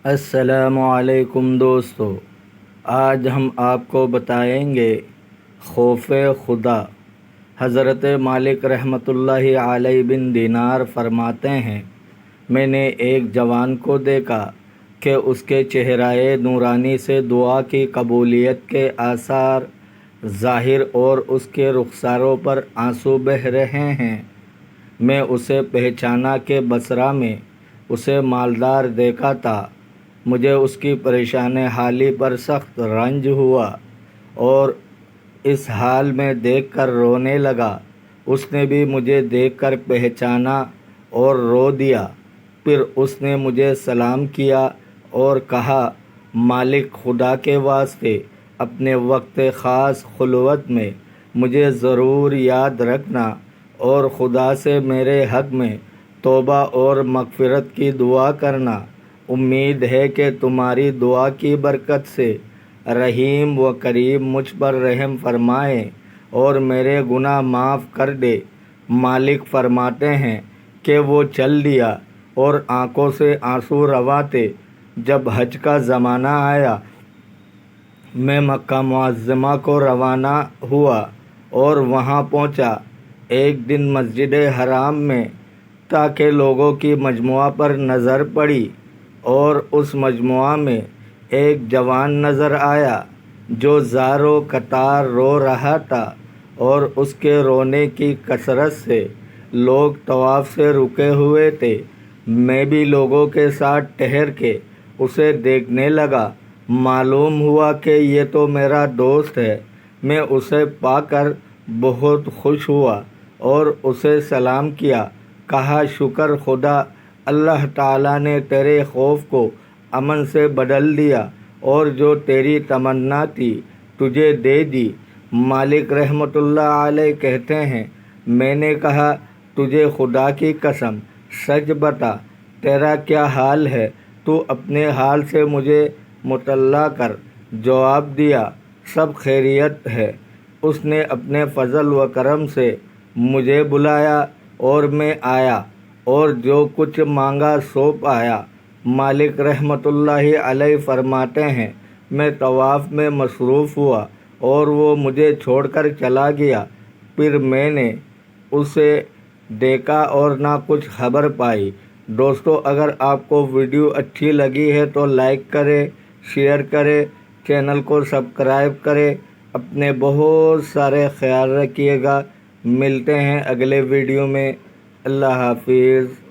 السلام علیکم دوستو، آج ہم آپ کو بتائیں گے خوف خدا۔ حضرت مالک رحمۃ اللہ علیہ بن دینار فرماتے ہیں، میں نے ایک جوان کو دیکھا کہ اس کے چہرۂ نورانی سے دعا کی قبولیت کے آثار ظاہر اور اس کے رخساروں پر آنسو بہہ رہے ہیں۔ میں اسے پہچانا کہ بصرہ میں اسے مالدار دیکھا تھا۔ مجھے اس کی پریشان حالی پر سخت رنج ہوا اور اس حال میں دیکھ کر رونے لگا۔ اس نے بھی مجھے دیکھ کر پہچانا اور رو دیا۔ پھر اس نے مجھے سلام کیا اور کہا، مالک خدا کے واسطے اپنے وقت خاص خلوت میں مجھے ضرور یاد رکھنا اور خدا سے میرے حق میں توبہ اور مغفرت کی دعا کرنا۔ امید ہے کہ تمہاری دعا کی برکت سے رحیم و کریم مجھ پر رحم فرمائے اور میرے گناہ معاف کر دے۔ مالک فرماتے ہیں کہ وہ چل دیا اور آنکھوں سے آنسو رواں تھے۔ جب حج کا زمانہ آیا، میں مکہ معظمہ کو روانہ ہوا اور وہاں پہنچا۔ ایک دن مسجد حرام میں تھا کہ لوگوں کی مجموعہ پر نظر پڑی اور اس مجموعہ میں ایک جوان نظر آیا جو زار و قطار رو رہا تھا اور اس کے رونے کی کثرت سے لوگ طواف سے رکے ہوئے تھے۔ میں بھی لوگوں کے ساتھ ٹھہر کے اسے دیکھنے لگا۔ معلوم ہوا کہ یہ تو میرا دوست ہے۔ میں اسے پا کر بہت خوش ہوا اور اسے سلام کیا۔ کہا، شکر خدا، اللہ تعالیٰ نے تیرے خوف کو امن سے بدل دیا اور جو تیری تمنا تھی تجھے دے دی۔ مالک رحمۃ اللہ علیہ کہتے ہیں، میں نے کہا، تجھے خدا کی قسم سچ بتا، تیرا کیا حال ہے؟ تو اپنے حال سے مجھے مطلع کر۔ جواب دیا، سب خیریت ہے۔ اس نے اپنے فضل و کرم سے مجھے بلایا اور میں آیا اور جو کچھ مانگا سو پایا۔ مالک رحمۃ اللہ علیہ فرماتے ہیں، میں طواف میں مصروف ہوا اور وہ مجھے چھوڑ کر چلا گیا۔ پھر میں نے اسے دیکھا اور نہ کچھ خبر پائی۔ دوستو، اگر آپ کو ویڈیو اچھی لگی ہے تو لائک کریں، شیئر کریں، چینل کو سبسکرائب کریں۔ اپنے بہت سارے خیال رکھیے گا۔ ملتے ہیں اگلے ویڈیو میں۔ اللہ حافظ۔